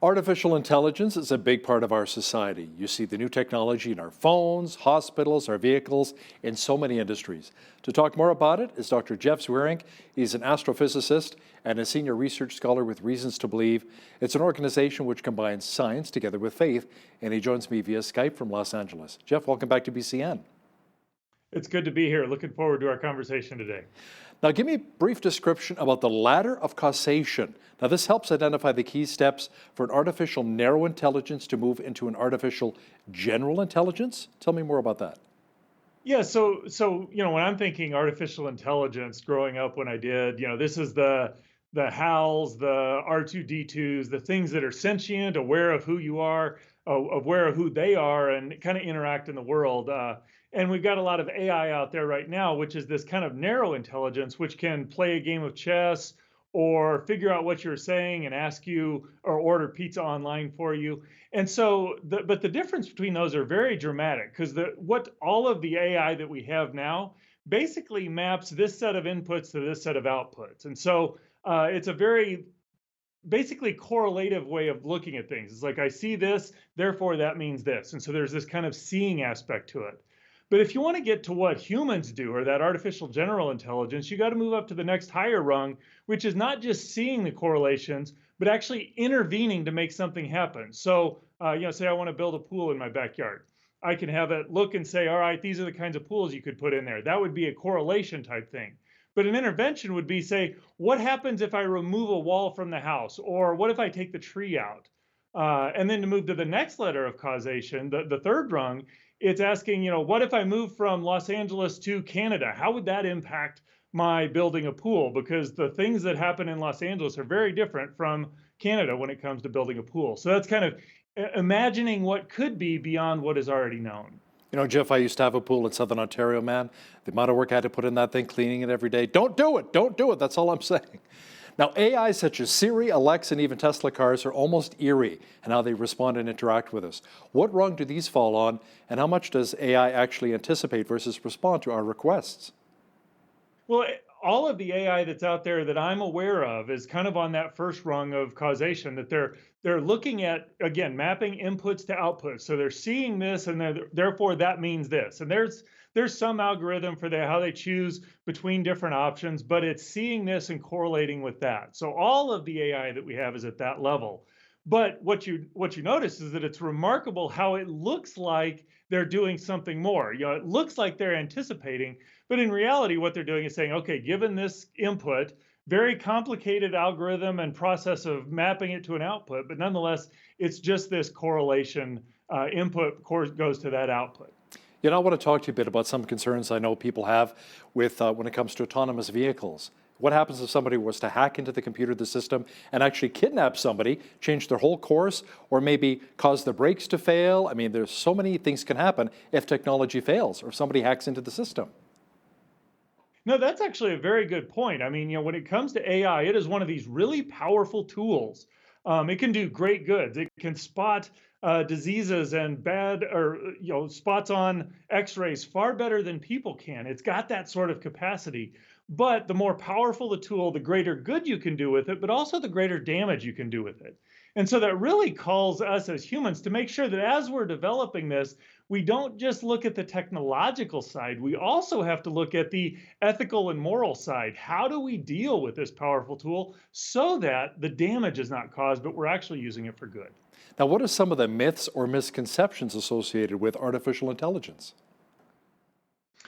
Artificial intelligence is a big part of our society. You see the new technology in our phones, hospitals, our vehicles, in so many industries. To talk more about it is Dr. Jeff Zweerink. He's an astrophysicist and a senior research scholar with Reasons to Believe. It's an organization which combines science together with faith, and he joins me via Skype from Los Angeles. Jeff, welcome back to BCN. It's good to be here. Looking forward to our conversation today. Now, give me a brief description about the ladder of causation. Now, this helps identify the key steps for an artificial narrow intelligence to move into an artificial general intelligence. Tell me more about that. Yeah, so when I'm thinking artificial intelligence, growing up when I did, this is the HALs, the R2D2s, the things that are sentient, aware of who you are, aware of who they are, and kind of interact in the world. And we've got a lot of AI out there right now, which is this kind of narrow intelligence, which can play a game of chess or figure out what you're saying and ask you or order pizza online for you. And so, but the difference between those are very dramatic because what all of the AI that we have now basically maps this set of inputs to this set of outputs. And so it's a very basically correlative way of looking at things. It's like, I see this, therefore that means this. And so there's this kind of seeing aspect to it. But if you want to get to what humans do, or that artificial general intelligence, you got to move up to the next higher rung, which is not just seeing the correlations, but actually intervening to make something happen. So, say I want to build a pool in my backyard. I can have it look and say, all right, these are the kinds of pools you could put in there. That would be a correlation type thing. But an intervention would be, say, what happens if I remove a wall from the house? Or what if I take the tree out? And then to move to the next letter of causation, the third rung, it's asking, what if I move from Los Angeles to Canada? How would that impact my building a pool? Because the things that happen in Los Angeles are very different from Canada when it comes to building a pool. So that's kind of imagining what could be beyond what is already known. You know, Jeff, I used to have a pool in Southern Ontario, man. The amount of work I had to put in that thing, cleaning it every day. Don't do it. Don't do it. That's all I'm saying. Now, AI such as Siri, Alexa, and even Tesla cars are almost eerie in how they respond and interact with us. What rung do these fall on, and how much does AI actually anticipate versus respond to our requests? Well, all of the AI that's out there that I'm aware of is kind of on that first rung of causation, that they're looking at, again, mapping inputs to outputs. So they're seeing this, and therefore that means this. And there's some algorithm for how they choose between different options, but it's seeing this and correlating with that. So all of the AI that we have is at that level. But what you notice is that it's remarkable how it looks like they're doing something more. It looks like they're anticipating, but in reality, what they're doing is saying, okay, given this input, very complicated algorithm and process of mapping it to an output, but nonetheless, it's just this correlation. Input goes to that output. You know, I want to talk to you a bit about some concerns I know people have with when it comes to autonomous vehicles. What happens if somebody was to hack into the computer, the system, and actually kidnap somebody, change their whole course, or maybe cause the brakes to fail? I mean, there's so many things can happen if technology fails or if somebody hacks into the system. No, that's actually a very good point. I mean, when it comes to AI, it is one of these really powerful tools. It can do great goods. It can spot diseases and bad or spots on X-rays far better than people can. It's got that sort of capacity. But the more powerful the tool, the greater good you can do with it, but also the greater damage you can do with it. And so that really calls us as humans to make sure that as we're developing this, we don't just look at the technological side. We also have to look at the ethical and moral side. How do we deal with this powerful tool so that the damage is not caused, but we're actually using it for good? Now, what are some of the myths or misconceptions associated with artificial intelligence?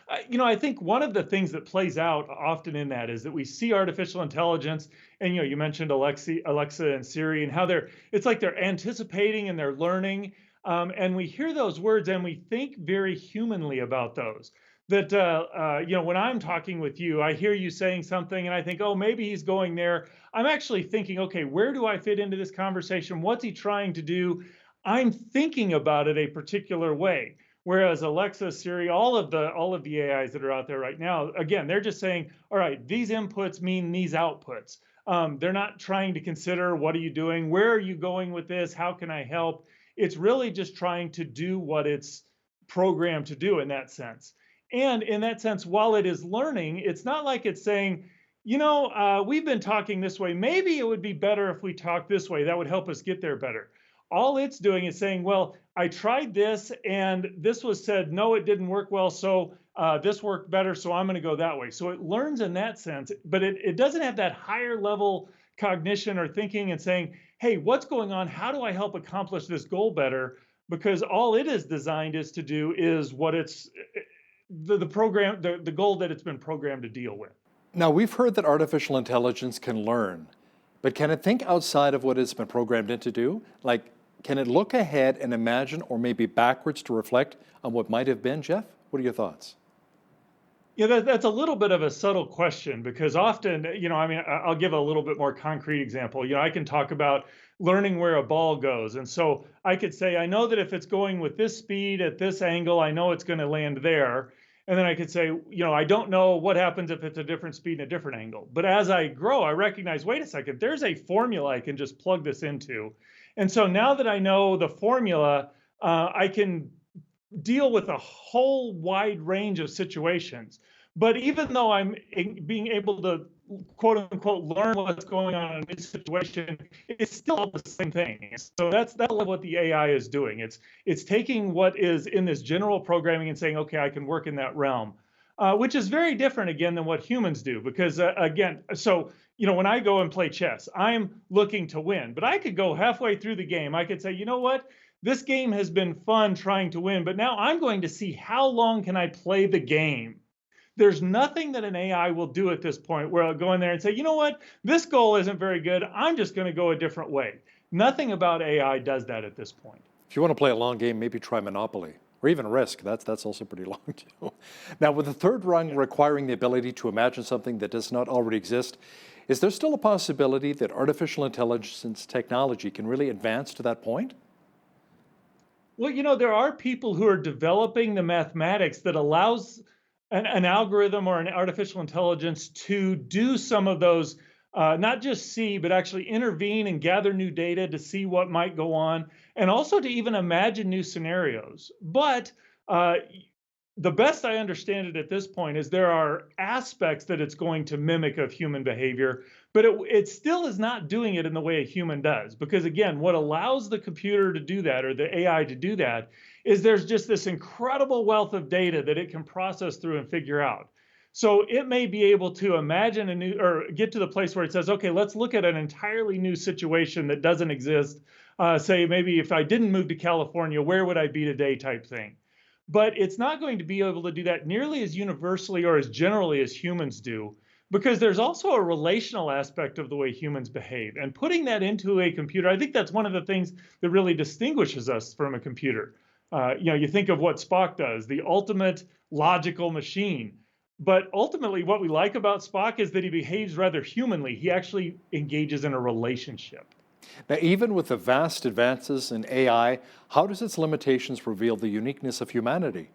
I think one of the things that plays out often in that is that we see artificial intelligence, and you mentioned Alexa and Siri, and how it's like they're anticipating and they're learning, and we hear those words and we think very humanly about those. That when I'm talking with you, I hear you saying something, and I think, oh, maybe he's going there. I'm actually thinking, okay, where do I fit into this conversation? What's he trying to do? I'm thinking about it a particular way. Whereas Alexa, Siri, all of the AIs that are out there right now, again, they're just saying, all right, these inputs mean these outputs. They're not trying to consider, what are you doing? Where are you going with this? How can I help? It's really just trying to do what it's programmed to do in that sense. And in that sense, while it is learning, it's not like it's saying, we've been talking this way. Maybe it would be better if we talk this way. That would help us get there better. All it's doing is saying, well, I tried this and this was said, no, it didn't work well. So this worked better. So I'm going to go that way. So it learns in that sense, but it doesn't have that higher level cognition or thinking and saying, hey, what's going on? How do I help accomplish this goal better? Because all it is designed is to do is what it's the program, the goal that it's been programmed to deal with. Now, we've heard that artificial intelligence can learn, but can it think outside of what it's been programmed in to do? Like, can it look ahead and imagine, or maybe backwards to reflect on what might have been? Jeff, what are your thoughts? Yeah, that's a little bit of a subtle question because often, I'll give a little bit more concrete example. I can talk about learning where a ball goes. And so I could say, I know that if it's going with this speed at this angle, I know it's going to land there. And then I could say, I don't know what happens if it's a different speed and a different angle. But as I grow, I recognize, wait a second, there's a formula I can just plug this into. And so now that I know the formula, I can deal with a whole wide range of situations. But even though I'm being able to quote unquote learn what's going on in this situation, it's still the same thing. So that's what the AI is doing. It's taking what is in this general programming and saying, okay, I can work in that realm, which is very different again than what humans do. Because when I go and play chess, I'm looking to win, but I could go halfway through the game. I could say, you know what? This game has been fun trying to win, but now I'm going to see how long can I play the game. There's nothing that an AI will do at this point where I'll go in there and say, you know what, this goal isn't very good. I'm just going to go a different way. Nothing about AI does that at this point. If you want to play a long game, maybe try Monopoly or even Risk. That's also pretty long too. Now, with the third rung requiring the ability to imagine something that does not already exist, is there still a possibility that artificial intelligence technology can really advance to that point? Well, there are people who are developing the mathematics that allows an algorithm or an artificial intelligence to do some of those, not just see, but actually intervene and gather new data to see what might go on, and also to even imagine new scenarios. But the best I understand it at this point is there are aspects that it's going to mimic of human behavior, but it still is not doing it in the way a human does. Because again, what allows the computer to do that or the AI to do that is there's just this incredible wealth of data that it can process through and figure out. So it may be able to imagine or get to the place where it says, okay, let's look at an entirely new situation that doesn't exist. Say maybe if I didn't move to California, where would I be today type thing. But it's not going to be able to do that nearly as universally or as generally as humans do, because there's also a relational aspect of the way humans behave. And putting that into a computer, I think that's one of the things that really distinguishes us from a computer. You think of what Spock does, the ultimate logical machine. But ultimately, what we like about Spock is that he behaves rather humanly. He actually engages in a relationship. Now, even with the vast advances in AI, how does its limitations reveal the uniqueness of humanity?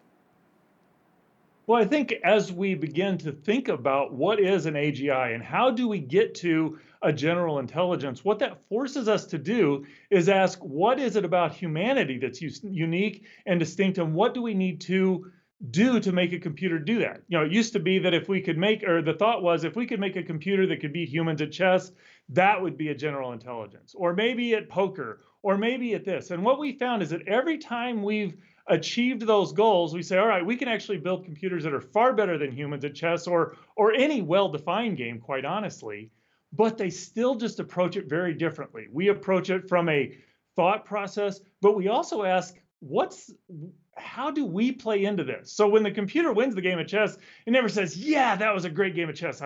Well, I think as we begin to think about what is an AGI and how do we get to a general intelligence, what that forces us to do is ask, what is it about humanity that's unique and distinct, and what do we need to do to make a computer do that? It used to be that if we could the thought was if we could make a computer that could beat humans at chess, that would be a general intelligence, or maybe at poker, or maybe at this. And what we found is that every time we've achieved those goals, we say, all right, we can actually build computers that are far better than humans at chess or any well-defined game, quite honestly, but they still just approach it very differently. We approach it from a thought process, but we also ask, how do we play into this? So when the computer wins the game of chess, it never says, yeah, that was a great game of chess.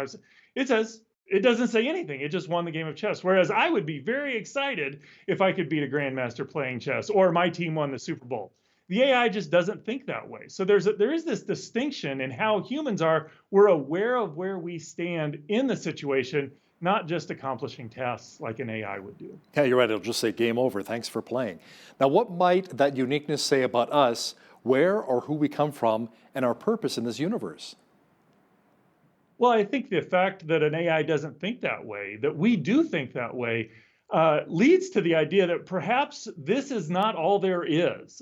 It doesn't say anything. It just won the game of chess. Whereas I would be very excited if I could beat a grandmaster playing chess or my team won the Super Bowl. The AI just doesn't think that way. So there is this distinction in how humans are. We're aware of where we stand in the situation, not just accomplishing tasks like an AI would do. Yeah, you're right. It'll just say game over. Thanks for playing. Now, what might that uniqueness say about us, where or who we come from, and our purpose in this universe? Well, I think the fact that an AI doesn't think that way, that we do think that way, leads to the idea that perhaps this is not all there is.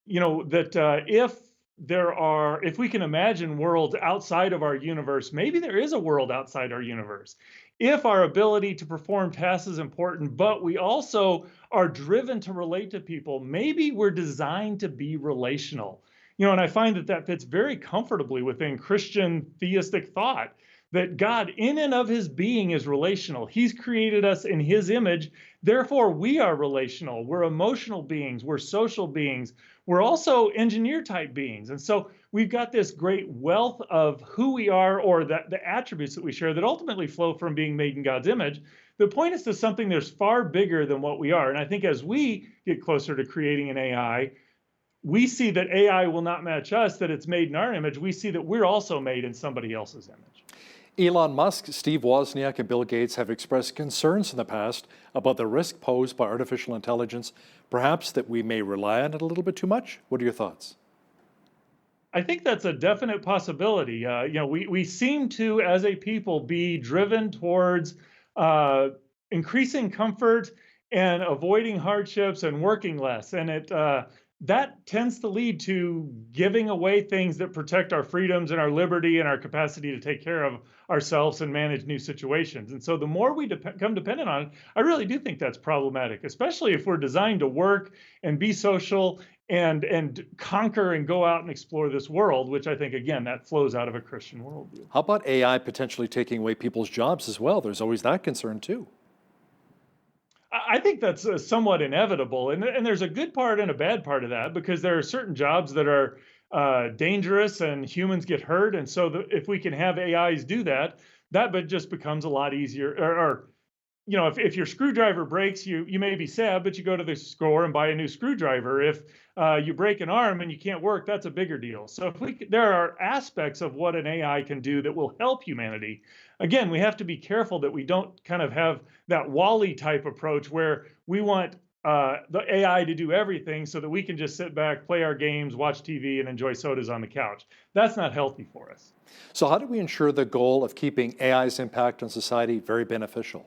If if we can imagine worlds outside of our universe, maybe there is a world outside our universe. If our ability to perform tasks is important, but we also are driven to relate to people, maybe we're designed to be relational. And I find that that fits very comfortably within Christian theistic thought, that God, in and of his being, is relational. He's created us in his image. Therefore, we are relational. We're emotional beings. We're social beings. We're also engineer type beings. And so we've got this great wealth of who we are, or the attributes that we share, that ultimately flow from being made in God's image. The point is to something that's far bigger than what we are. And I think as we get closer to creating an AI, we see that AI will not match us, that it's made in our image. We see that we're also made in somebody else's image. Elon Musk, Steve Wozniak, and Bill Gates have expressed concerns in the past about the risk posed by artificial intelligence, perhaps that we may rely on it a little bit too much. What are your thoughts? I think that's a definite possibility. We seem to, as a people, be driven towards increasing comfort and avoiding hardships and working less, and that tends to lead to giving away things that protect our freedoms and our liberty and our capacity to take care of ourselves and manage new situations. And so the more we become dependent on it, I really do think that's problematic, especially if we're designed to work and be social and conquer and go out and explore this world, which I think, again, that flows out of a Christian worldview. How about AI potentially taking away people's jobs as well? There's always that concern too. I think that's somewhat inevitable, and there's a good part and a bad part of that, because there are certain jobs that are dangerous and humans get hurt, and so if we can have AIs do that, but just becomes a lot easier. Or if your screwdriver breaks, you may be sad, but you go to the store and buy a new screwdriver. If you break an arm and you can't work, that's a bigger deal. So there are aspects of what an AI can do that will help humanity. Again, we have to be careful that we don't kind of have that Wall-E type approach where we want the AI to do everything so that we can just sit back, play our games, watch TV, and enjoy sodas on the couch. That's not healthy for us. So how do we ensure the goal of keeping AI's impact on society very beneficial?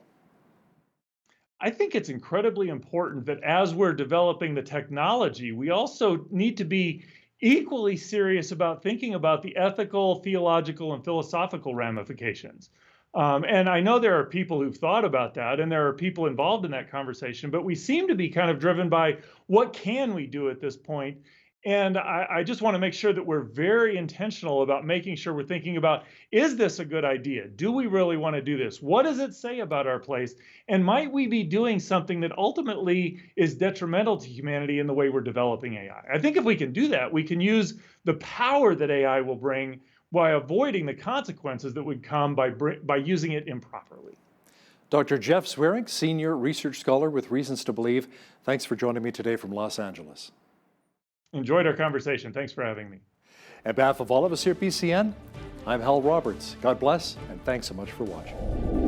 I think it's incredibly important that as we're developing the technology, we also need to be equally serious about thinking about the ethical, theological, and philosophical ramifications. And I know there are people who've thought about that, and there are people involved in that conversation, but we seem to be kind of driven by what can we do at this point. And I just want to make sure that we're very intentional about making sure we're thinking about, is this a good idea? Do we really want to do this? What does it say about our place? And might we be doing something that ultimately is detrimental to humanity in the way we're developing AI? I think if we can do that, we can use the power that AI will bring by avoiding the consequences that would come by using it improperly. Dr. Jeff Zweerink, Senior Research Scholar with Reasons to Believe, thanks for joining me today from Los Angeles. Enjoyed our conversation. Thanks for having me. On behalf of all of us here at BCN, I'm Hal Roberts. God bless, and thanks so much for watching.